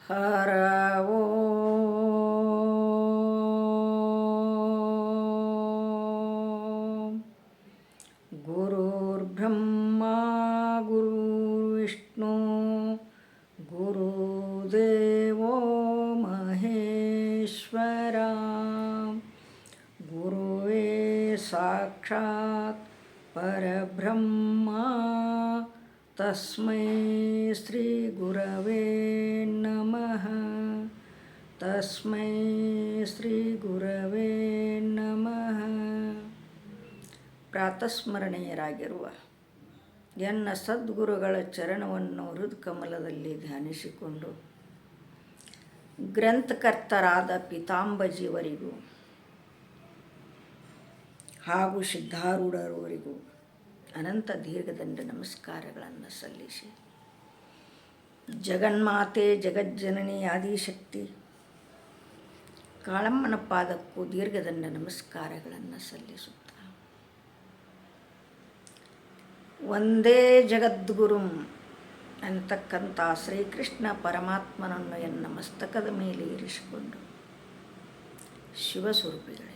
ಹರ ಓಂ. ಗುರುರ್ಬ್ರಹ್ಮ ಗುರುರ್ವಿಷ್ಣು ಗುರುದೇವೋ ಮಹೇಶ್ವರ. ಗುರುವೇ ಸಾಕ್ಷಾತ್ ಪರಬ್ರಹ್ಮ ತಸ್ಮೈ ಶ್ರೀ ಗುರವೇ ನಮಃ. ತಸ್ಮೈ ಶ್ರೀ ಗುರವೇ ನಮಃ. ಪ್ರಾತಸ್ಮರಣೀಯರಾಗಿರುವ ಎನ್ನ ಸದ್ಗುರುಗಳ ಚರಣವನ್ನು ಹೃತ್ಕಮಲದಲ್ಲಿ ಧ್ಯಾನಿಸಿಕೊಂಡು ಗ್ರಂಥಕರ್ತರಾದ ಪೀತಾಂಬಜಿಯವರಿಗೂ ಹಾಗೂ ಸಿದ್ಧಾರೂಢರವರಿಗೂ ಅನಂತ ದೀರ್ಘದಂಡ ನಮಸ್ಕಾರಗಳನ್ನು ಸಲ್ಲಿಸಿ, ಜಗನ್ಮಾತೆ ಜಗಜ್ಜನನಿ ಆದಿಶಕ್ತಿ ಕಾಳಮ್ಮನ ಪಾದಕ್ಕೂ ದೀರ್ಘದಂಡ ನಮಸ್ಕಾರಗಳನ್ನು ಸಲ್ಲಿಸುತ್ತಾ, ಒಂದೇ ಜಗದ್ಗುರುಂ ಅಂತಕ್ಕಂಥ ಶ್ರೀಕೃಷ್ಣ ಪರಮಾತ್ಮನನ್ನು ಎನ್ನ ಮಸ್ತಕದ ಮೇಲೆ ಇರಿಸಿಕೊಂಡು ಶಿವಸ್ವರೂಪಿಗಳೇ,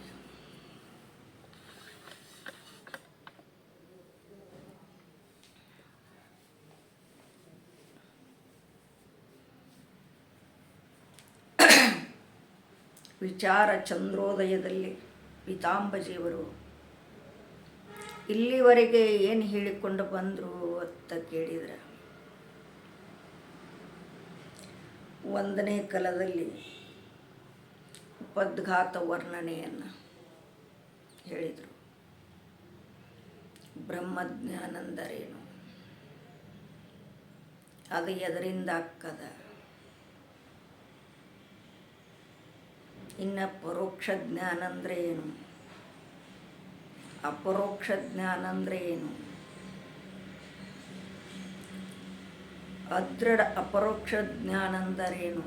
ವಿಚಾರ ಚಂದ್ರೋದಯದಲ್ಲಿ ಪೀತಾಂಬಜಿಯವರು ಇಲ್ಲಿವರೆಗೆ ಏನು ಹೇಳಿಕೊಂಡು ಬಂದರು ಅಂತ ಕೇಳಿದರೆ, ಒಂದನೇ ಕಲದಲ್ಲಿ ಉಪದ್ಘಾತ ವರ್ಣನೆಯನ್ನು ಹೇಳಿದರು. ಬ್ರಹ್ಮಜ್ಞಾನಂದರೇನು, ಅದು ಎದರಿಂದ ಅಕ್ಕದ, ಇನ್ನು ಪರೋಕ್ಷ ಜ್ಞಾನ ಅಂದರೆ ಏನು, ಅಪರೋಕ್ಷ ಜ್ಞಾನ ಅಂದರೆ ಏನು, ಅದೃಢ ಅಪರೋಕ್ಷ ಜ್ಞಾನ ಅಂದರೇನು,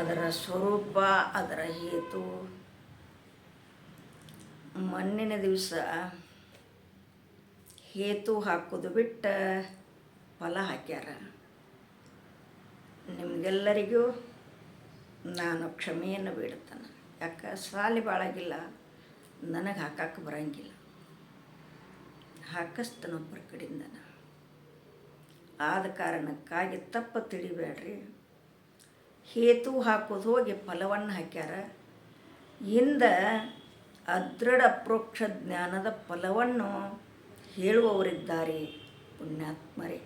ಅದರ ಸ್ವರೂಪ, ಅದರ ಹೇತು. ಮೊನ್ನಿನ ದಿವಸ ಹೇತು ಹಾಕೋದು ಬಿಟ್ಟು ಫಲ ಹಾಕ್ಯಾರ. ನಿಮಗೆಲ್ಲರಿಗೂ ನಾನು ಕ್ಷಮೆಯನ್ನು ಬೇಡುತ್ತಾನೆ. ಯಾಕೆ ಸಾಲಿ ಬಾಳಾಗಿಲ್ಲ, ನನಗೆ ಹಾಕಕ್ಕೆ ಬರಂಗಿಲ್ಲ, ಹಾಕಿಸ್ತಾನೊಬ್ಬರ ಕಡೆಯಿಂದ. ಆದ ಕಾರಣಕ್ಕಾಗಿ ತಪ್ಪು ತಿಳಿಬೇಡ್ರಿ. ಹೇತು ಹಾಕೋದು ಹೋಗಿ ಫಲವನ್ನು ಹಾಕ್ಯಾರ. ಇಂದ ಅದೃಢ ಅಪರೋಕ್ಷ ಜ್ಞಾನದ ಫಲವನ್ನು ಹೇಳುವವರಿದ್ದಾರೆ ಪುಣ್ಯಾತ್ಮರೇ.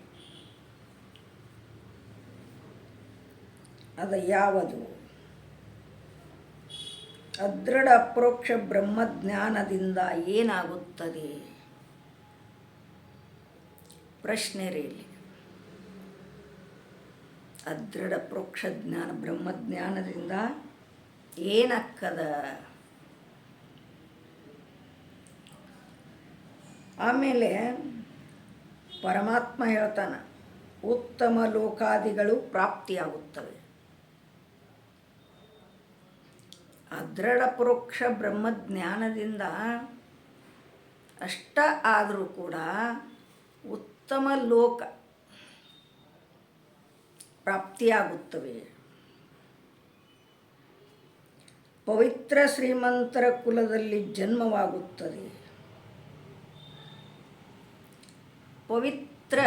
ಅದು ಯಾವುದು? ಅದೃಢ ಅಪರೋಕ್ಷ ಬ್ರಹ್ಮಜ್ಞಾನದಿಂದ ಏನಾಗುತ್ತದೆ? ಪ್ರಶ್ನೆ ರೀ ಇಲ್ಲಿ. ಅದೃಢ ಅಪರೋಕ್ಷ ಜ್ಞಾನ ಬ್ರಹ್ಮಜ್ಞಾನದಿಂದ ಏನಾಕ್ಕದ? ಆಮೇಲೆ ಪರಮಾತ್ಮ ಹೇಳ್ತಾನ, ಉತ್ತಮ ಲೋಕಾದಿಗಳು ಪ್ರಾಪ್ತಿಯಾಗುತ್ತವೆ. ಅದೃಢ ಪರೋಕ್ಷ ಬ್ರಹ್ಮಜ್ಞಾನದಿಂದ ಅಷ್ಟ ಆದರೂ ಕೂಡ ಉತ್ತಮ ಲೋಕ ಪ್ರಾಪ್ತಿಯಾಗುತ್ತವೆ. ಪವಿತ್ರ ಶ್ರೀಮಂತರ ಕುಲದಲ್ಲಿ ಜನ್ಮವಾಗುತ್ತದೆ. ಪವಿತ್ರ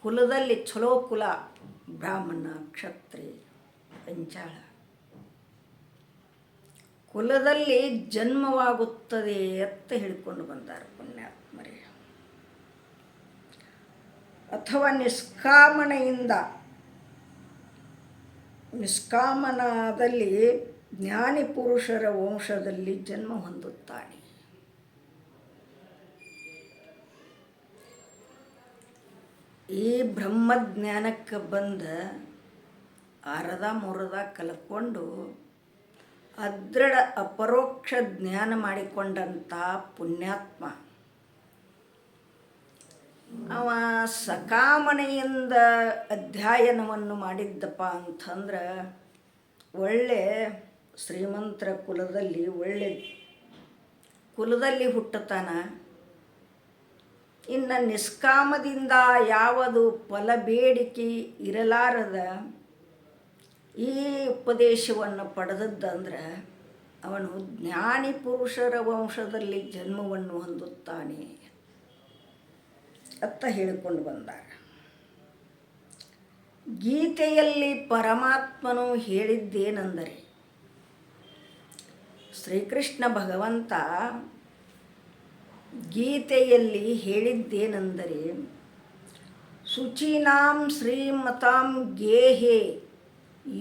ಕುಲದಲ್ಲಿ ಚಲೋ ಕುಲ, ಬ್ರಾಹ್ಮಣ, ಕ್ಷತ್ರಿಯ, ಪಂಚಾಳ ಕುಲದಲ್ಲಿ ಜನ್ಮವಾಗುತ್ತದೆ ಅಂತ ಹೇಳಿಕೊಂಡು ಬಂದಾರ ಪುಣ್ಯಾತ್ಮರೇ. ಅಥವಾ ನಿಷ್ಕಾಮನದಲ್ಲಿ ಜ್ಞಾನಿ ಪುರುಷರ ವಂಶದಲ್ಲಿ ಜನ್ಮ ಹೊಂದುತ್ತಾನೆ. ಈ ಬ್ರಹ್ಮಜ್ಞಾನಕ್ಕೆ ಬಂದ ಅರ್ಧ ಮುರ್ಧ ಕಲ್ಕೊಂಡು ಅದೃಢ ಅಪರೋಕ್ಷ ಜ್ಞಾನ ಮಾಡಿಕೊಂಡಂಥ ಪುಣ್ಯಾತ್ಮ ಅವ ಸಕಾಮನೆಯಿಂದ ಅಧ್ಯಯನವನ್ನು ಮಾಡಿದ್ದಪ್ಪ ಅಂತಂದ್ರೆ ಒಳ್ಳೆ ಶ್ರೀಮಂತರ ಕುಲದಲ್ಲಿ ಒಳ್ಳೆ ಕುಲದಲ್ಲಿ ಹುಟ್ಟುತ್ತಾನ. ಇನ್ನು ನಿಷ್ಕಾಮದಿಂದ ಯಾವುದು ಫಲ ಬೇಡಿಕೆ ಇರಲಾರದ ಈ ಉಪದೇಶವನ್ನು ಪಡೆದದ್ದಂದ್ರೆ ಅವನು ಜ್ಞಾನಿ ಪುರುಷರ ವಂಶದಲ್ಲಿ ಜನ್ಮವನ್ನು ಹೊಂದುತ್ತಾನೆ ಅಂತ ಹೇಳಿಕೊಂಡು ಬಂದಾರ. ಗೀತೆಯಲ್ಲಿ ಪರಮಾತ್ಮನು ಹೇಳಿದ್ದೇನೆಂದರೆ, ಶ್ರೀಕೃಷ್ಣ ಭಗವಂತ ಗೀತೆಯಲ್ಲಿ ಹೇಳಿದ್ದೇನೆಂದರೆ, ಶುಚೀನಾಂ ಶ್ರೀಮತಾಂ ಗೇಹೆ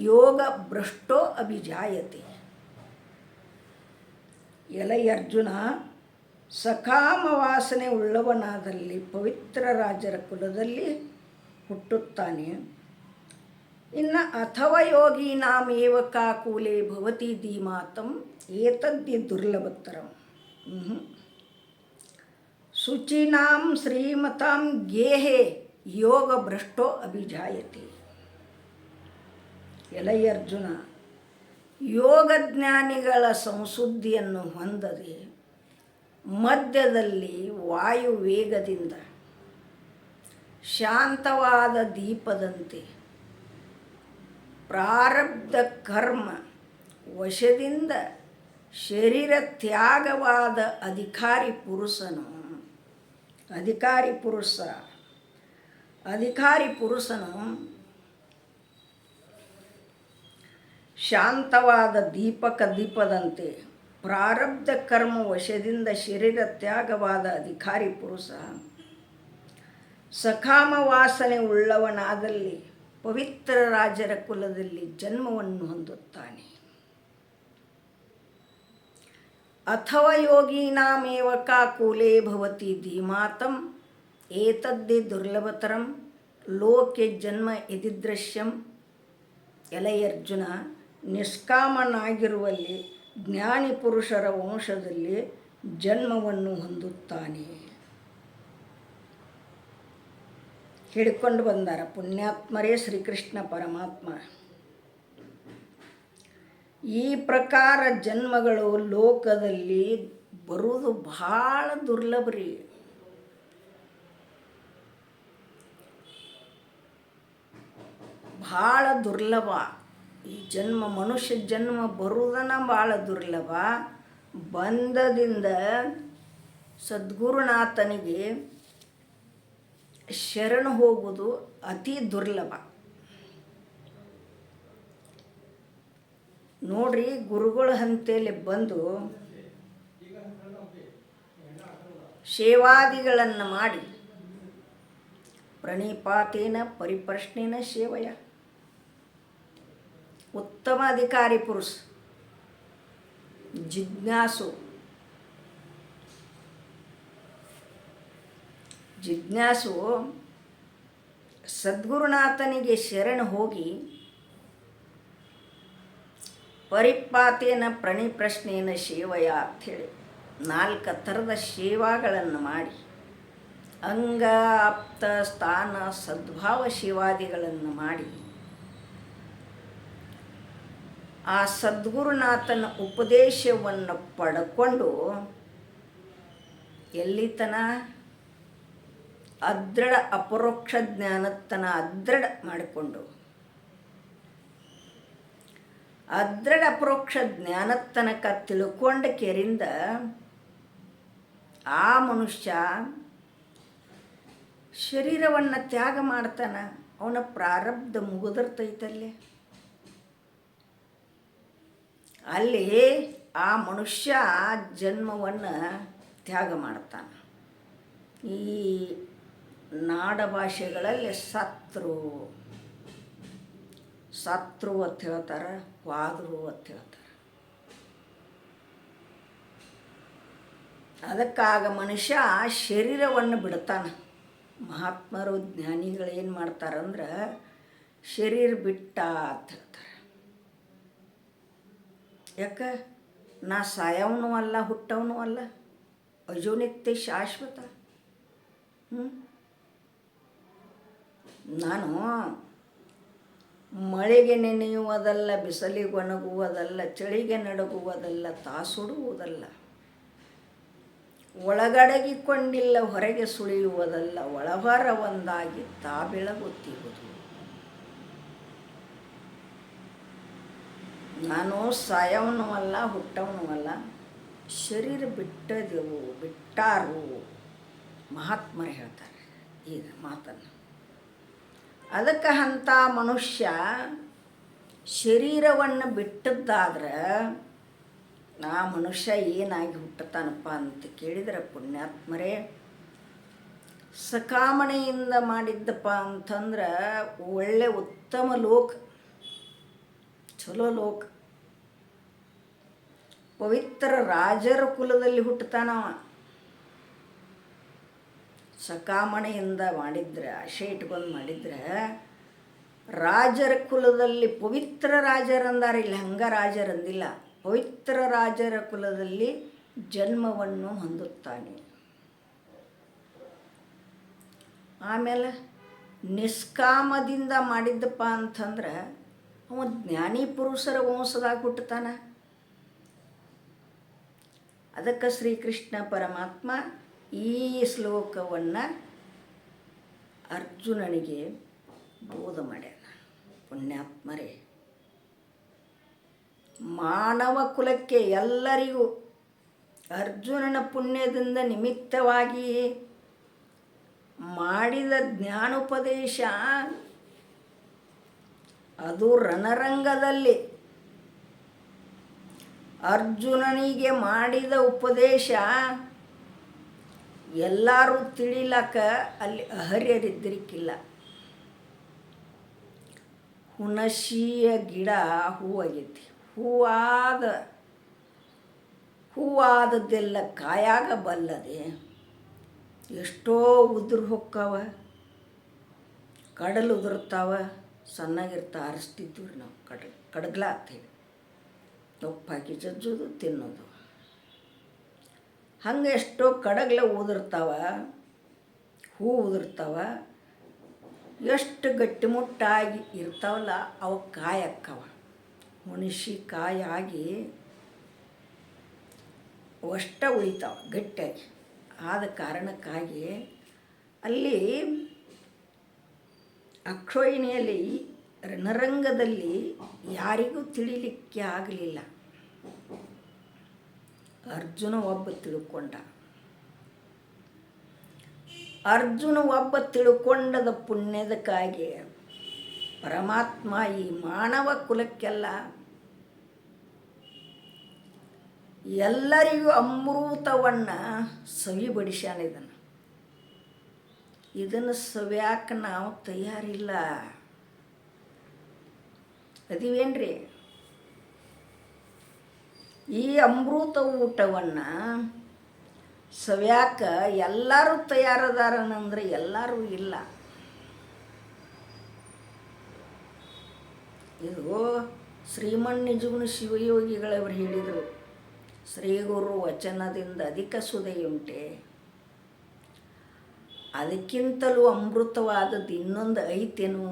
ಯೋಗ ಭ್ರಷ್ಟೋ ಅಭಿಜಾಯತೆ. ಎಲೈ ಅರ್ಜುನ, ಸಕಾಮ ವಾಸನೆ ಉಳ್ಳವನಾದಲ್ಲಿ ಪವಿತ್ರ ರಾಜರ ಕುಲದಲ್ಲಿ ಹುಟ್ಟುತ್ತಾನೆ. ಇನ್ನು ಅಥವಾ ಯೋಗೀನಾಮೇವ ಕಾಕೂಲೆ ಭವತಿ ಧೀಮಾತಂ ಏತದ್ದಿ ದುರ್ಲಭತರಂ. ಶುಚೀನಾಂ ಶ್ರೀಮತಾಂ ಗೇಹೆ ಯೋಗ ಭ್ರಷ್ಟೋ ಅಭಿಜಾಯತೆ. ಎಲೈ ಅರ್ಜುನ, ಯೋಗಜ್ಞಾನಿಗಳ ಸಂಶುದ್ಧಿಯನ್ನು ಹೊಂದದೆ ಮಧ್ಯದಲ್ಲಿ ವಾಯು ವೇಗದಿಂದ ಶಾಂತವಾದ ದೀಪದಂತೆ ಪ್ರಾರಬ್ಧ ಕರ್ಮ ವಶದಿಂದ ಶರೀರ ತ್ಯಾಗವಾದ ಅಧಿಕಾರಿ ಪುರುಷನು ಶಾಂತವಾದ ದೀಪದಂತೆ ಪ್ರಾರಬ್ಧ ಕರ್ಮ ವಶದಿಂದ ಶರೀರ ತ್ಯಾಗವಾದ ಅಧಿಕಾರಿ ಪುರುಷ ಸಕಾಮ ವಾಸನೆ ಉಳ್ಳವನಾದಲ್ಲಿ ಪವಿತ್ರ ರಾಜರ ಕುಲದಲ್ಲಿ ಜನ್ಮವನ್ನು ಹೊಂದುತ್ತಾನೆ. ಅಥವಾ ಯೋಗೀನಾಮೇವ ಕಾಕೂಲೆ ಭವತಿ ಧೀಮಾತಂ ಏತದ್ದಿ ದುರ್ಲಭತರಂ ಲೋಕೆ ಜನ್ಮ ಯದಿದೃಶ್ಯಂ. ಎಲೈ ಅರ್ಜುನ, ನಿಷ್ಕಾಮನಾಗಿರುವಲ್ಲಿ ಜ್ಞಾನಿ ಪುರುಷರ ವಂಶದಲ್ಲಿ ಜನ್ಮವನ್ನು ಹೊಂದುತ್ತಾನೆ ಹೇಳಿಕೊಂಡು ಬಂದಾರ ಪುಣ್ಯಾತ್ಮರೇ ಶ್ರೀಕೃಷ್ಣ ಪರಮಾತ್ಮ. ಈ ಪ್ರಕಾರ ಜನ್ಮಗಳು ಲೋಕದಲ್ಲಿ ಬರುವುದು ಭಾಳ ದುರ್ಲಭ ರೀ. ಭಾಳ ದುರ್ಲಭ. ಈ ಜನ್ಮ, ಮನುಷ್ಯ ಜನ್ಮ ಬರುವುದನ್ನು ಭಾಳ ದುರ್ಲಭ. ಬಂಧದಿಂದ ಸದ್ಗುರುನಾಥನಿಗೆ ಶರಣು ಹೋಗುವುದು ಅತಿ ದುರ್ಲಭ. ನೋಡ್ರಿ, ಗುರುಗಳ ಹಂತೇಲಿ ಬಂದು ಸೇವಾದಿಗಳನ್ನು ಮಾಡಿ ಪ್ರಣಿಪಾತೇನ ಪರಿಪ್ರಶ್ನೇನ ಸೇವಯ. ಉತ್ತಮ ಅಧಿಕಾರಿ ಪುರುಷ, ಜಿಜ್ಞಾಸು ಸದ್ಗುರುನಾಥನಿಗೆ ಶರಣ ಹೋಗಿ ಪರಿಪಾತೇನ ಪ್ರಣಿಪ್ರಶ್ನೇನ ಸೇವಯ ಅಂಥೇಳಿ 4 ಥರದ ಸೇವಾಗಳನ್ನು ಮಾಡಿ ಅಂಗ ಆಪ್ತ ಸ್ಥಾನ ಸದ್ಭಾವ ಸೇವಾದಿಗಳನ್ನು ಮಾಡಿ ಆ ಸದ್ಗುರುನಾಥನ ಉಪದೇಶವನ್ನು ಪಡ್ಕೊಂಡು ಎಲ್ಲಿತನ ಅದೃಢ ಅಪರೋಕ್ಷ ಜ್ಞಾನತನ ಅದೃಢ ಮಾಡಿಕೊಂಡು ಅದೃಢ ಅಪರೋಕ್ಷ ಜ್ಞಾನತನಕ ತಿಳ್ಕೊಂಡ ಕೆರಿಂದ ಆ ಮನುಷ್ಯ ಶರೀರವನ್ನು ತ್ಯಾಗ ಮಾಡ್ತಾನೆ. ಅವನ ಪ್ರಾರಬ್ಧ ಮುಗಿದಿರ್ತೈತಲ್ಲೇ, ಅಲ್ಲಿ ಆ ಮನುಷ್ಯ ಜನ್ಮವನ್ನು ತ್ಯಾಗ ಮಾಡ್ತಾನೆ. ಈ ನಾಡ ಭಾಷೆಗಳಲ್ಲಿ ಸತ್ರು ಅಂತ ಹೇಳ್ತಾರೆ, ಹೋದ್ರು ಅಂತ ಹೇಳ್ತಾರೆ. ಅದಕ್ಕಾಗ ಮನುಷ್ಯ ಶರೀರವನ್ನು ಬಿಡ್ತಾನೆ. ಮಹಾತ್ಮರು ಜ್ಞಾನಿಗಳು ಏನು ಮಾಡ್ತಾರಂದ್ರೆ ಶರೀರ ಬಿಟ್ಟ ಅಂತ ಹೇಳ್ತಾರೆ. ಯಾಕೆ? ನಾ ಸಾಯವನು ಅಲ್ಲ, ಹುಟ್ಟವನು ಅಲ್ಲ, ಅಜೋನಿತ್ಯ ಶಾಶ್ವತ. ನಾನು ಮಳೆಗೆ ನೆನೆಯುವುದಲ್ಲ, ಬಿಸಿಲಿಗೆ ಒಣಗುವುದಲ್ಲ, ಚಳಿಗೆ ನಡುಗುವುದಲ್ಲ, ತಾಸುಡುವುದಲ್ಲ, ಒಳಗಡಗಿಕೊಂಡಿಲ್ಲ ಹೊರಗೆ ಸುಳಿಯುವುದಲ್ಲ, ಒಳಹೊರ ಒಂದಾಗಿ ತಾ ಬೆಳಗುತ್ತಿರುವುದು. ನಾನು ಸಾಯವನೂ ಅಲ್ಲ, ಹುಟ್ಟವನೂ ಅಲ್ಲ, ಶರೀರ ಬಿಟ್ಟಾರು ಮಹಾತ್ಮರು ಹೇಳ್ತಾರೆ ಈಗ ಮಾತನ್ನು. ಅದಕ್ಕೆ ಅಂಥ ಮನುಷ್ಯ ಶರೀರವನ್ನು ಬಿಟ್ಟದ್ದಾದ್ರೆ ಆ ಮನುಷ್ಯ ಏನಾಗಿ ಹುಟ್ಟುತ್ತಾನಪ್ಪ ಅಂತ ಕೇಳಿದರೆ, ಪುಣ್ಯಾತ್ಮರೇ, ಸಕಾಮಣೆಯಿಂದ ಮಾಡಿದ್ದಪ್ಪ ಅಂತಂದ್ರೆ ಒಳ್ಳೆ ಉತ್ತಮ ಲೋಕ, ಚಲೋ ಲೋಕ, ಪವಿತ್ರ ರಾಜರ ಕುಲದಲ್ಲಿ ಹುಟ್ಟುತ್ತಾನವ. ಸಕಾಮಣೆಯಿಂದ ಮಾಡಿದ್ರೆ, ಆಶೆ ಇಟ್ಕೊಂಡು ಮಾಡಿದ್ರೆ ರಾಜರ ಕುಲದಲ್ಲಿ, ಪವಿತ್ರ ರಾಜರಂದಾರ, ಇಲ್ಲಿ ಹಂಗ ರಾಜರಂದಿಲ್ಲ, ಪವಿತ್ರ ರಾಜರ ಕುಲದಲ್ಲಿ ಜನ್ಮವನ್ನು ಹೊಂದುತ್ತಾನೆ. ಆಮೇಲೆ ನಿಷ್ಕಾಮದಿಂದ ಮಾಡಿದ್ದಪ್ಪ ಅಂತಂದ್ರೆ ಅವ ಜ್ಞಾನಿ ಪುರುಷರ ವಂಶದಾಗ ಹುಟ್ಟುತ್ತಾನ. ಅದಕ್ಕೆ ಶ್ರೀಕೃಷ್ಣ ಪರಮಾತ್ಮ ಈ ಶ್ಲೋಕವನ್ನು ಅರ್ಜುನನಿಗೆ ಬೋಧ ಮಾಡ್ಯಾನ. ಪುಣ್ಯಾತ್ಮರೇ, ಮಾನವ ಕುಲಕ್ಕೆ ಎಲ್ಲರಿಗೂ ಅರ್ಜುನನ ಪುಣ್ಯದಿಂದ ನಿಮಿತ್ತವಾಗಿ ಮಾಡಿದ ಜ್ಞಾನೋಪದೇಶ, ಅದು ರಣರಂಗದಲ್ಲಿ ಅರ್ಜುನನಿಗೆ ಮಾಡಿದ ಉಪದೇಶ ಎಲ್ಲರೂ ತಿಳಿಲಕ್ಕ ಅಲ್ಲಿ ಅಹರ್ಯರಿದ್ದರಿಕ್ಕಿಲ್ಲ. ಹುಣಸಿಯ ಗಿಡ ಹೂವಾಗೈತಿ, ಹೂವಾದದ್ದೆಲ್ಲ ಕಾಯಾಗಬಲ್ಲದೆ ಎಷ್ಟೋ ಉದುರು ಹೊಕ್ಕಾವ, ಕಡಲು ಉದುರ್ತಾವ, ಸಣ್ಣಗಿರ್ತಾವ. ಆರಿಸ್ತಿದ್ವಿ ನಾವು ಕಡಗ್ಲ ಅಂತೇಳಿ ಉಪ್ಪಾಕಿ ಜಜ್ಜೋದು ತಿನ್ನೋದು. ಹಂಗೆ ಎಷ್ಟೋ ಕಡಗ್ಲ ಉದುರ್ತಾವ, ಹೂ ಉದುರ್ತಾವ. ಎಷ್ಟು ಗಟ್ಟಿಮುಟ್ಟಾಗಿ ಇರ್ತಾವಲ್ಲ ಅವು ಕಾಯಕ್ಕವ. ಹುಣಸಿ ಕಾಯಾಗಿ ಅಷ್ಟ ಉಳಿತಾವ ಗಟ್ಟಿಯಾಗಿ. ಆದ ಕಾರಣಕ್ಕಾಗಿ ಅಲ್ಲಿ ಅಕ್ಷೋಹಿಣಿಯಲ್ಲಿ ರಣರಂಗದಲ್ಲಿ ಯಾರಿಗೂ ತಿಳಿಲಿಕ್ಕೆ ಆಗಲಿಲ್ಲ. ಅರ್ಜುನ ಒಬ್ಬ ತಿಳ್ಕೊಂಡ. ಅರ್ಜುನ ಒಬ್ಬ ತಿಳ್ಕೊಂಡದ ಪುಣ್ಯದಕ್ಕಾಗಿ ಪರಮಾತ್ಮ ಈ ಮಾನವ ಕುಲಕ್ಕೆಲ್ಲ ಎಲ್ಲರಿಗೂ ಅಮೃತವನ್ನು ಸವಿಬಡಿಸ್ಯಾನ. ಇದನ್ನು ಸವ್ಯಾಕೆ ನಾವು ತಯಾರಿಲ್ಲ. ಅದಿವೇನ್ರಿ? ಈ ಅಮೃತ ಊಟವನ್ನು ಸವ್ಯಾಕ ಎಲ್ಲರೂ ತಯಾರದಾರನಂದ್ರೆ ಎಲ್ಲರೂ ಇಲ್ಲ. ಇದು ಶ್ರೀಮನ್ ನಿಜಗುಣ ಶಿವಯೋಗಿಗಳವರು ಹೇಳಿದರು, ಶ್ರೀ ಗುರು ವಚನದಿಂದ ಅಧಿಕ ಸುದೆಯುಂಟೆ, ಅದಕ್ಕಿಂತಲೂ ಅಮೃತವಾದದ್ದು ಇನ್ನೊಂದು ಐತೇನು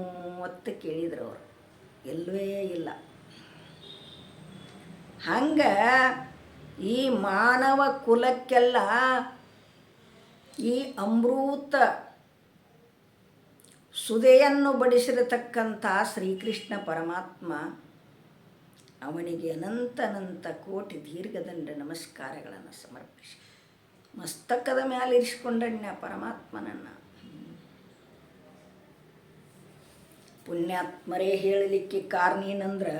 ಅಂತ ಕೇಳಿದ್ರು ಅವರು. ಎಲ್ಲವೇ ಇಲ್ಲ. ಹಂಗೆ ಈ ಮಾನವ ಕುಲಕ್ಕೆಲ್ಲ ಈ ಅಮೃತ ಸುದೆಯನ್ನು ಬಡಿಸಿರತಕ್ಕಂಥ ಶ್ರೀಕೃಷ್ಣ ಪರಮಾತ್ಮ, ಅವನಿಗೆ ಅನಂತ ಕೋಟಿ ದೀರ್ಘದಂಡ ನಮಸ್ಕಾರಗಳನ್ನು ಸಮರ್ಪಿಸಿ ಮಸ್ತಕದ ಮೇಲೆ ಇರಿಸ್ಕೊಂಡಣ್ಣ ಪರಮಾತ್ಮನನ್ನು. ಪುಣ್ಯಾತ್ಮರೇ ಹೇಳಲಿಕ್ಕೆ ಕಾರಣ ಏನಂದ್ರೆ,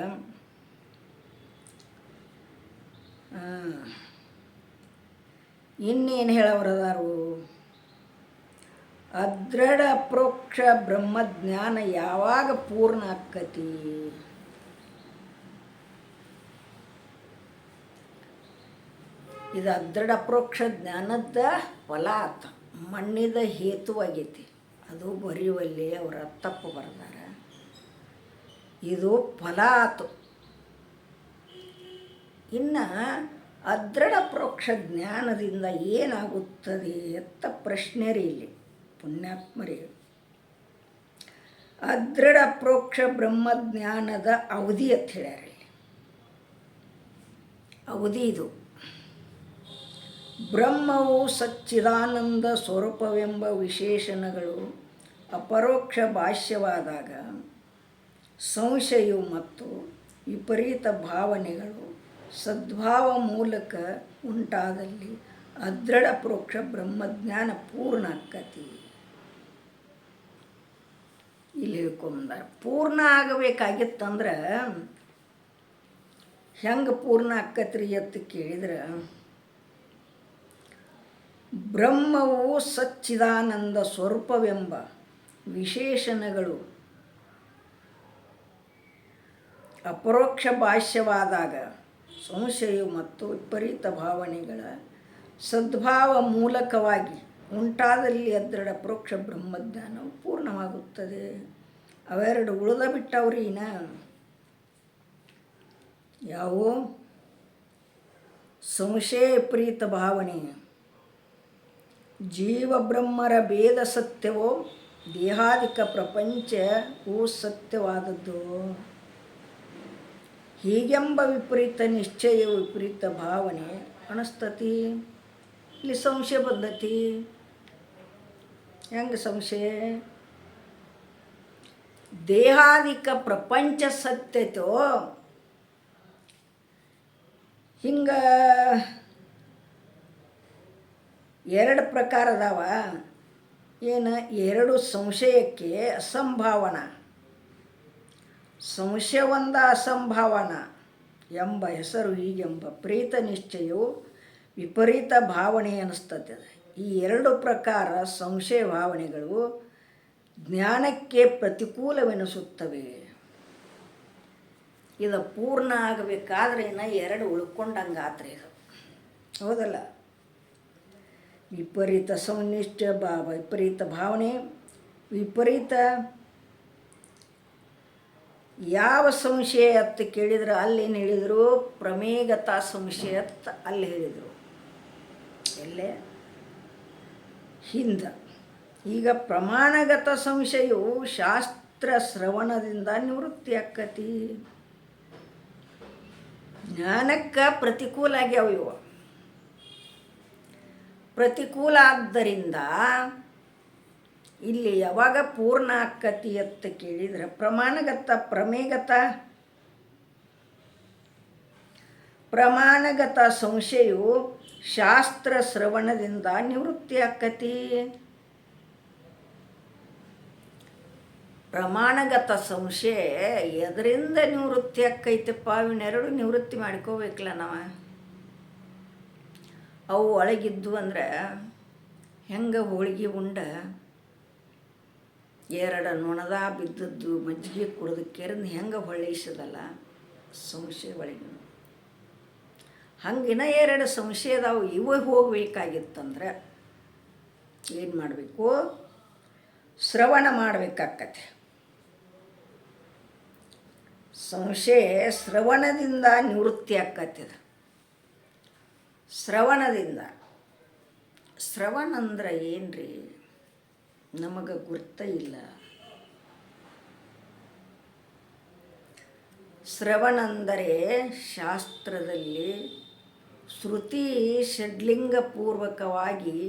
ಇನ್ನೇನು ಹೇಳೋರದಾರು, ಅದೃಢ ಪ್ರೋಕ್ಷ ಬ್ರಹ್ಮಜ್ಞಾನ ಯಾವಾಗ ಪೂರ್ಣ ಆಕ್ಕತಿ? ಇದು ಅದೃಢ ಪ್ರೋಕ್ಷ ಜ್ಞಾನದ ಫಲ ಆತ, ಮಣ್ಣಿದ ಹೇತುವಾಗೈತಿ. ಅದು ಬರೆಯುವಲ್ಲಿ ಅವರ ತಪ್ಪು ಬರ್ದಾರ. ಇದು ಫಲ ಆತು. ಇನ್ನು ಅದೃಢ ಪ್ರೋಕ್ಷ ಜ್ಞಾನದಿಂದ ಏನಾಗುತ್ತದೆ ಎತ್ತ ಪ್ರಶ್ನೆ ರೀ ಇಲ್ಲಿ ಪುಣ್ಯಾತ್ಮರೇ. ಅದೃಢ ಪ್ರೋಕ್ಷ ಬ್ರಹ್ಮಜ್ಞಾನದ ಅವಧಿ ಅಂತ ಹೇಳ್ಯಾರ ಇಲ್ಲಿ. ಅವಧಿ ಇದು ಬ್ರಹ್ಮವು ಸಚ್ಚಿದಾನಂದ ಸ್ವರೂಪವೆಂಬ ವಿಶೇಷಣಗಳು ಅಪರೋಕ್ಷ ಭಾಷ್ಯವಾದಾಗ ಸಂಶಯವು ಮತ್ತು ವಿಪರೀತ ಭಾವನೆಗಳು ಸದ್ಭಾವ ಮೂಲಕ ಉಂಟಾದಲ್ಲಿ ಅದೃಢ ಪರೋಕ್ಷ ಬ್ರಹ್ಮಜ್ಞಾನ ಪೂರ್ಣ ಆಕ್ಕತಿ. ಇಲ್ಲಿ ಹೇಳ್ಕೊಂಬಂದಾರ ಪೂರ್ಣ ಆಗಬೇಕಾಗಿತ್ತಂದ್ರೆ ಹೆಂಗೆ ಪೂರ್ಣ ಆಕ್ಕತ್ರಿ ಅಂತ ಕೇಳಿದ್ರೆ, ಬ್ರಹ್ಮವು ಸಚ್ಚಿದಾನಂದ ಸ್ವರೂಪವೆಂಬ ವಿಶೇಷಣಗಳು ಅಪರೋಕ್ಷ ಭಾಷ್ಯವಾದಾಗ ಸಂಶಯ ಮತ್ತು ವಿಪರೀತ ಭಾವನೆಗಳ ಸದ್ಭಾವ ಮೂಲಕವಾಗಿ ಉಂಟಾದಲ್ಲಿ ಅದೃಢ ಪರೋಕ್ಷ ಬ್ರಹ್ಮಜ್ಞಾನವು ಪೂರ್ಣವಾಗುತ್ತದೆ. ಅವೆರಡು ಉಳಿದ ಬಿಟ್ಟವ್ರಿನ ಯಾವುವು? ಸಂಶಯ ವಿಪರೀತ ಭಾವನೆ, ಜೀವ ಬ್ರಹ್ಮರ ಭೇದ ಸತ್ಯವೋ ದೇಹಾದಿಕ ಪ್ರಪಂಚವು ಸತ್ಯವಾದದ್ದು. ಹೀಗೆಂಬ ವಿಪರೀತ ನಿಶ್ಚಯವು ವಿಪರೀತ ಭಾವನೆ ಅನಿಸ್ತತಿ. ಇಲ್ಲಿ ಸಂಶಯ ಬದ್ಧತಿ. ಹೆಂಗೆ ಸಂಶಯ? ದೇಹಾದಿಕ ಪ್ರಪಂಚ ಸತ್ಯತೋ ಹಿಂಗೆ ಎರಡು ಪ್ರಕಾರ ಅದಾವ. ಏನು? ಎರಡು ಸಂಶಯಕ್ಕೆ ಅಸಂಭಾವನಾ, ಸಂಶಯವೊಂದ ಅಸಂಭಾವನ ಎಂಬ ಹೆಸರು. ಹೀಗೆಂಬ ಪ್ರೀತ ನಿಶ್ಚಯವು ವಿಪರೀತ ಭಾವನೆ ಅನ್ನಿಸ್ತದೆ. ಈ ಎರಡು ಪ್ರಕಾರ ಸಂಶಯ ಭಾವನೆಗಳು ಜ್ಞಾನಕ್ಕೆ ಪ್ರತಿಕೂಲವೆನಿಸುತ್ತವೆ. ಇದು ಪೂರ್ಣ ಆಗಬೇಕಾದ್ರೆ ಎರಡು ಉಳ್ಕೊಂಡಂಗೆ ಆತ್ರಿ ಇದು, ಹೌದಲ್ಲ? ವಿಪರೀತ ಸಂನಿಷ್ಠ ವಿಪರೀತ ಭಾವನೆ, ವಿಪರೀತ ಯಾವ ಸಂಶಯ ಅಂತ ಕೇಳಿದ್ರೆ ಅಲ್ಲೇನು ಹೇಳಿದರು? ಪ್ರಮೇಯಗತ ಸಂಶಯ ಅಂತ ಅಲ್ಲಿ ಹೇಳಿದರು. ಎಲ್ಲೇ ಹಿಂದೆ. ಈಗ ಪ್ರಮಾಣಗತ ಸಂಶಯವು ಶಾಸ್ತ್ರ ಶ್ರವಣದಿಂದ ನಿವೃತ್ತಿ ಆಕ್ಕತಿ. ಜ್ಞಾನಕ್ಕೆ ಪ್ರತಿಕೂಲ ಆಗ್ಯಾವ ಇವು. ಪ್ರತಿಕೂಲ ಆದ್ದರಿಂದ ಇಲ್ಲಿ ಯಾವಾಗ ಪೂರ್ಣ ಆಕ್ಕತಿ ಅಂತ ಕೇಳಿದ್ರೆ ಪ್ರಮಾಣಗತ ಸಂಶಯವು ಶಾಸ್ತ್ರ ಶ್ರವಣದಿಂದ ನಿವೃತ್ತಿ ಆಕ್ಕತಿ. ಪ್ರಮಾಣಗತ ಸಂಶಯ ಎದರಿಂದ ನಿವೃತ್ತಿ ಆಕ್ಕೈತಪ್ಪ? ಇವನ್ನೆರಡು ನಿವೃತ್ತಿ ಮಾಡ್ಕೋಬೇಕಲ್ಲ ನಾವು. ಅವು ಒಳಗಿದ್ದು ಅಂದ್ರೆ ಹೆಂಗೆ ಹೋಳಿಗೆ ಉಂಡ ಎರಡು ನೊಣದ ಬಿದ್ದದ್ದು ಮಜ್ಜಿಗೆ ಕುಡಿದು ಕೆರೆದು ಹೆಂಗೆ ಹೊಳ್ಳಿಸದಲ್ಲ ಸಂಶಯ ಒಳಗಿನ ಹಂಗಿನ ಎರಡು ಸಂಶಯದವು. ಇವು ಹೋಗ್ಬೇಕಾಗಿತ್ತಂದ್ರೆ ಏನು ಮಾಡಬೇಕು? ಶ್ರವಣ ಮಾಡಬೇಕಾಕತ್ತೆ. ಸಂಶಯ ಶ್ರವಣದಿಂದ ನಿವೃತ್ತಿ ಆಕ್ಕತ್ತಿದ. ಶ್ರವಣದಿಂದ. ಶ್ರವಣ ಅಂದ್ರೆ ಏನ್ರಿ? ನಮಗೆ ಗುರ್ತ ಇಲ್ಲ. ಶ್ರವಣ ಅಂದರೆ ಶಾಸ್ತ್ರದಲ್ಲಿ ಶ್ರುತಿ ಷಡ್ಲಿಂಗಪೂರ್ವಕವಾಗಿ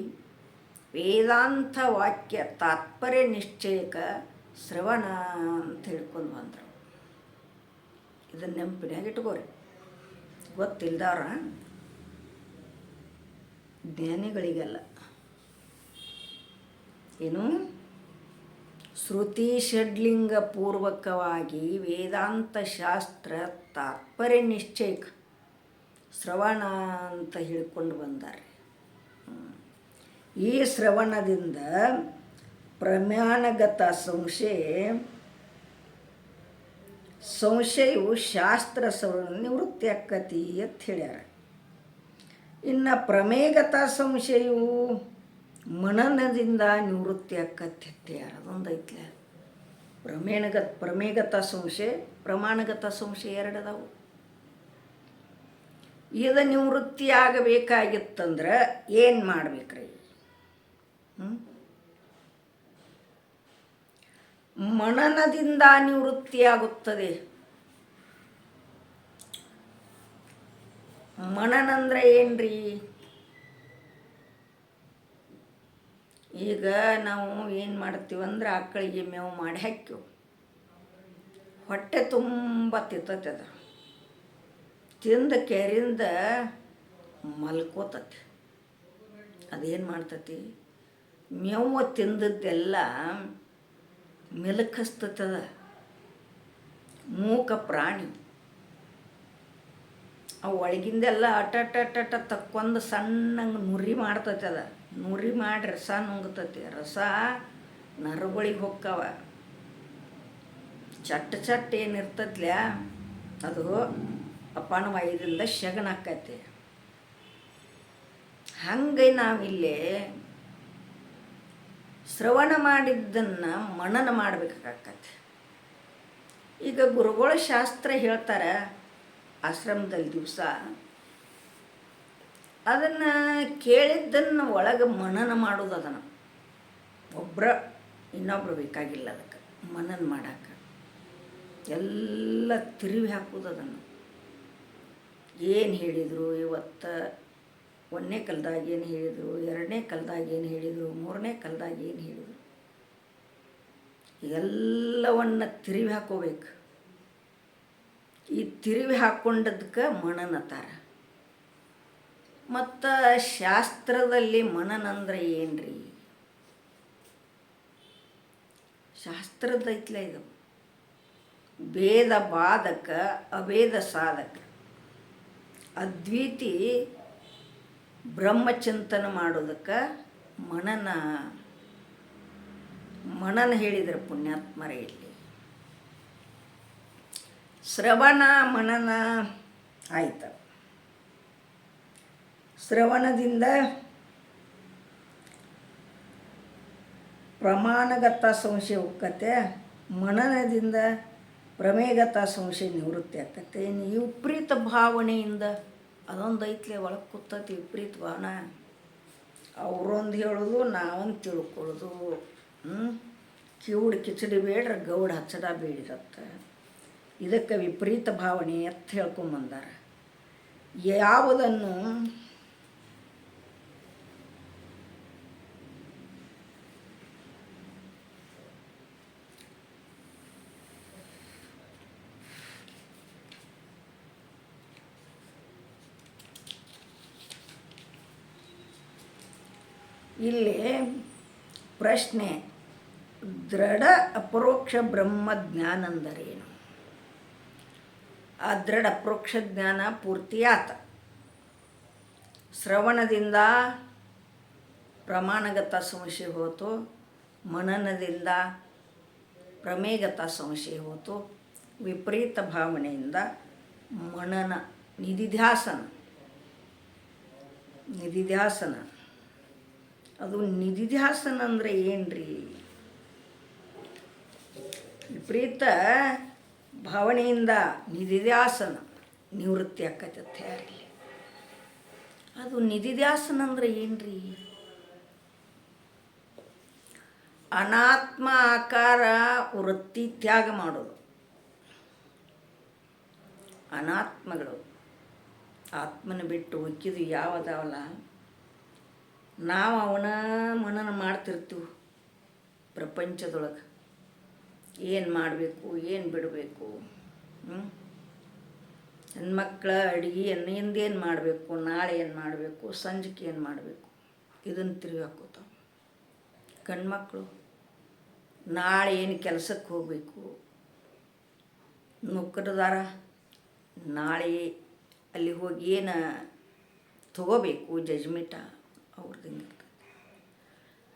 ವೇದಾಂತ ವಾಕ್ಯ ತಾತ್ಪರ್ಯ ನಿಶ್ಚಯಕ ಶ್ರವಣ ಅಂತ ಹೇಳ್ಕೊಂಡು ಬಂದರು. ಇದನ್ನು ನೆನಪಿನಾಗ ಇಟ್ಕೋರಿ. ಗೊತ್ತಿಲ್ದವ್ರ ಜ್ಞಾನಿಗಳಿಗೆಲ್ಲ ಏನು? ಶ್ರುತಿ ಷಡ್ಲಿಂಗ ಪೂರ್ವಕವಾಗಿ ವೇದಾಂತ ಶಾಸ್ತ್ರ ತಾತ್ಪರ್ಯ ನಿಶ್ಚಯಕ ಶ್ರವಣ ಅಂತ ಹೇಳ್ಕೊಂಡು ಬಂದಾರೆ. ಈ ಶ್ರವಣದಿಂದ ಪ್ರಮಾಣಗತ ಸಂಶಯವು ಶಾಸ್ತ್ರ ಶ್ರವಣ ನಿವೃತ್ತಿ ಆಕ್ಕತಿ ಅಂತ ಹೇಳ್ಯಾರ. ಇನ್ನು ಪ್ರಮೇಯಗತ ಸಂಶಯವು ಮನನದಿಂದ ನಿವೃತ್ತಿ ಆಕ್ಕತಿ ಅಂತ ಹೇಳ್ಯಾರ. ಅದೊಂದು ಐತ್ಲೆ. ಪ್ರಮೇಯಗತ ಸಂಶಯ, ಪ್ರಮಾಣಗತ ಸಂಶಯ ಎರಡು ಅದಾವು. ಇದು ನಿವೃತ್ತಿ ಆಗಬೇಕಾಗಿತ್ತಂದ್ರೆ ಏನು ಮಾಡ್ಬೇಕ್ರಿ? ಮನನದಿಂದ ನಿವೃತ್ತಿ ಆಗುತ್ತದೆ. ಮನನ ಅಂದ್ರೆ ಏನ್ರಿ? ಈಗ ನಾವು ಏನು ಮಾಡ್ತೀವಂದ್ರೆ ಆಕಳಿಗೆ ಮೇವು ಮಾಡಿ ಹಾಕ್ಯವು, ಹೊಟ್ಟೆ ತುಂಬ ತಿಂತತಿ, ಅದು ತಿಂದ ಕೆರಿಂದ ಮಲ್ಕೋತತಿ. ಅದೇನು ಮಾಡ್ತತಿ, ಮೇವು ತಿಂದದ್ದೆಲ್ಲ ಮೆಲುಕಿಸ್ತದ. ಮೂಕ ಪ್ರಾಣಿ ಅವು ಒಳಗಿಂದೆಲ್ಲ ಅಟಟ ತಕ್ಕೊಂದು ಸಣ್ಣಂಗೆ ನುರಿ ಮಾಡ್ತತಿ. ಅದ ನುರಿ ಮಾಡಿ ರಸ ನುಂಗ್ತತಿ. ರಸ ನರಗಳಿಗೆ ಹೊಕ್ಕವ. ಚಟ್ ಏನಿರ್ತತ್ಲ ಅದು ಅಪಾನವಾಯುದಿಂದ ಶಗನ ಆಕೈತಿ. ಹಂಗೆ ನಾವಿಲ್ಲಿ ಶ್ರವಣ ಮಾಡಿದ್ದನ್ನು ಮನನ ಮಾಡಬೇಕಾಕತಿ. ಈಗ ಗುರುಗಳ ಶಾಸ್ತ್ರ ಹೇಳ್ತಾರೆ ಆಶ್ರಮದಲ್ಲಿ ದಿವಸ, ಅದನ್ನು ಕೇಳಿದ್ದನ್ನು ಒಳಗೆ ಮನನ ಮಾಡೋದು. ಅದನ್ನು ಇನ್ನೊಬ್ರು ಬೇಕಾಗಿಲ್ಲ ಅದಕ್ಕೆ ಮನನ ಮಾಡಕ್ಕೆ. ಎಲ್ಲ ತಿರುವಿ ಹಾಕೋದು. ಅದನ್ನು ಏನು ಹೇಳಿದರು ಇವತ್ತು, ಒಂದನೇ ಕಲ್ದಾಗ ಏನು ಹೇಳಿದರು, ಎರಡನೇ ಕಲ್ದಾಗ ಏನು ಹೇಳಿದರು, ಮೂರನೇ ಕಲ್ದಾಗ ಏನು ಹೇಳಿದರು, ಎಲ್ಲವನ್ನು ತಿರುವಿ ಹಾಕೋಬೇಕು. ಈ ತಿರುವಿ ಹಾಕ್ಕೊಂಡದಕ್ಕೆ ಮನನತಾರ. ಮತ್ತು ಶಾಸ್ತ್ರದಲ್ಲಿ ಮನನ ಅಂದ್ರೆ ಏನ್ರಿ? ಶಾಸ್ತ್ರದೈತ್ಲ ಇದು. ಭೇದ ಬಾಧಕ ಅಭೇದ ಸಾಧಕ, ಅದ್ವೈತಿ ಬ್ರಹ್ಮಚಿಂತನ ಮಾಡೋದಕ್ಕೆ ಮನನ ಹೇಳಿದರು ಪುಣ್ಯಾತ್ಮರೇ. ಇಲ್ಲಿ ಶ್ರವಣ ಮನನ ಆಯ್ತು. ಶ್ರವಣದಿಂದ ಪ್ರಮಾಣಗತ ಸಂಶಯ ಉಕ್ಕತ್ತೆ, ಮನನದಿಂದ ಪ್ರಮೇಯಗತ ಸಂಶಯ ನಿವೃತ್ತಿ ಆಕತ್ತೆ. ಇನ್ನು ವಿಪರೀತ ಭಾವನೆಯಿಂದ ಅದೊಂದು ಐತ್ಲೆ ಒಳಗೆ ಕೂತತಿ. ವಿಪರೀತ ಭಾವನೆ ಅವರೊಂದು ಹೇಳೋದು ನಾವೊಂದು ತಿಳ್ಕೊಳ್ಳೋದು. ಕಿವುಡು ಕಿಚಡಿ ಬೇಡ್ರ ಗೌಡ ಹಚ್ಚಡ ಬೇಡಿರತ್ತೆ. ಇದಕ್ಕೆ ವಿಪರೀತ ಭಾವನೆ ಎತ್ತ ಹೇಳ್ಕೊಂಬಂದಾರ. ಯಾವುದನ್ನು ಇಲ್ಲಿ ಪ್ರಶ್ನೆ, ದೃಢ ಅಪರೋಕ್ಷ ಬ್ರಹ್ಮಜ್ಞಾನ ಅಂದರೇನು? ಆ ದೃಢ ಅಪರೋಕ್ಷ ಜ್ಞಾನ ಪೂರ್ತಿ ಆತ. ಶ್ರವಣದಿಂದ ಪ್ರಮಾಣಗತ ಸಂಶಯ ಹೋತು, ಮನನದಿಂದ ಪ್ರಮೇಯಗತ ಸಂಶಯ ಹೋತು, ವಿಪರೀತ ಭಾವನೆಯಿಂದ ಮನನ ನಿಧಿಧ್ಯಾಸನ. ಅದು ನಿಧಿಧ್ಯಾಸನ ಅಂದರೆ ಏನ್ರಿ? ವಿಪರೀತ ಭಾವನೆಯಿಂದ ನಿಧಿಧ್ಯಾಸನ ನಿವೃತ್ತಿ ಆಕೈತೆ. ಯಾರಲ್ಲಿ ಅದು ನಿಧಿಧ್ಯಾಸನ ಅಂದ್ರೆ ಏನ್ರಿ? ಅನಾತ್ಮ ಆಕಾರ ವೃತ್ತಿ ತ್ಯಾಗ ಮಾಡೋದು. ಅನಾತ್ಮಗಳು ಆತ್ಮನ ಬಿಟ್ಟು ಉಕ್ಕಿದು ಯಾವುದಾವಲ್ಲ, ನಾವು ಅವನ ಮನನ ಮಾಡ್ತಿರ್ತೀವಿ. ಪ್ರಪಂಚದೊಳಗೆ ಏನು ಮಾಡಬೇಕು, ಏನು ಬಿಡಬೇಕು, ಹೆಣ್ಮಕ್ಳ ಅಡುಗೆ ಹಿಂದೇನು ಮಾಡಬೇಕು, ನಾಳೆ ಏನು ಮಾಡಬೇಕು, ಸಂಜೆಗೆ ಏನು ಮಾಡಬೇಕು, ಇದನ್ನು ತಿರುಗಿ ಹಾಕೋತಾವೆ. ಗಂಡ್ಮಕ್ಳು ನಾಳೆ ಏನು ಕೆಲಸಕ್ಕೆ ಹೋಗಬೇಕು, ನೌಕರದಾರ ನಾಳೆ ಅಲ್ಲಿ ಹೋಗಿ ಏನು ತಗೋಬೇಕು, ಜಜ್ಮೆಂಟ ಅವ್ರದ್ದು ಹಿಂಗಿರ್ತದೆ.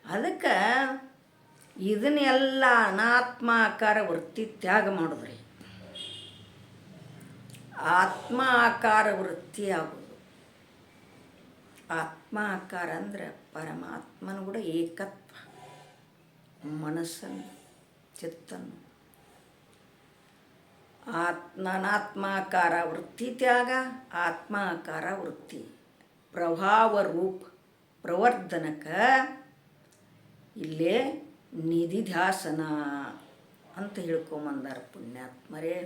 ಅದಕ್ಕೆ ಇದನ್ನೆಲ್ಲ ಅನಾತ್ಮ ಆಕಾರ ವೃತ್ತಿ ತ್ಯಾಗ ಮಾಡಿದ್ರಿ. ಆತ್ಮ ಆಕಾರ ವೃತ್ತಿ ಆಗೋದು. ಆತ್ಮ ಆಕಾರ ಅಂದರೆ ಪರಮಾತ್ಮನ ಕೂಡ ಏಕತ್ವ, ಮನಸ್ಸನ್ನು ಚಿತ್ತನ್ನು. ಅನಾತ್ಮಾಕಾರ ವೃತ್ತಿ ತ್ಯಾಗ, ಆತ್ಮ ಆಕಾರ ವೃತ್ತಿ ಪ್ರಭಾವ ರೂಪ ಪ್ರವರ್ಧನಕ್ಕೆ ಇಲ್ಲೇ ನಿಧಿಧ್ಯಾಸನ ಅಂತ ಹೇಳ್ಕೊಂಬಂದಾರ ಪುಣ್ಯಾತ್ಮರೇ.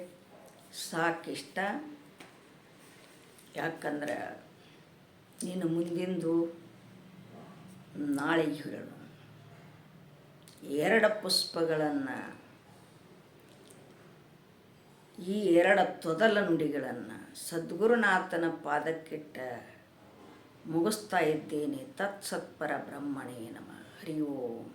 ಸಾಕಿಷ್ಟ. ಯಾಕಂದ್ರೆ ನೀನು ಮುಂದಿಂದು ನಾಳೆಗೆ ಹೇಳು. 2 ಪುಷ್ಪಗಳನ್ನು, ಈ 2 ತೊದಲ ನುಡಿಗಳನ್ನು ಸದ್ಗುರುನಾಥನ ಪಾದಕ್ಕಿಟ್ಟ ಮುಗಿಸ್ತಾ ಇದ್ದೇನೆ. ತತ್ಸತ್ಪರ ಬ್ರಹ್ಮಣೇ ನಮಃ. ಹರಿ ಓಂ.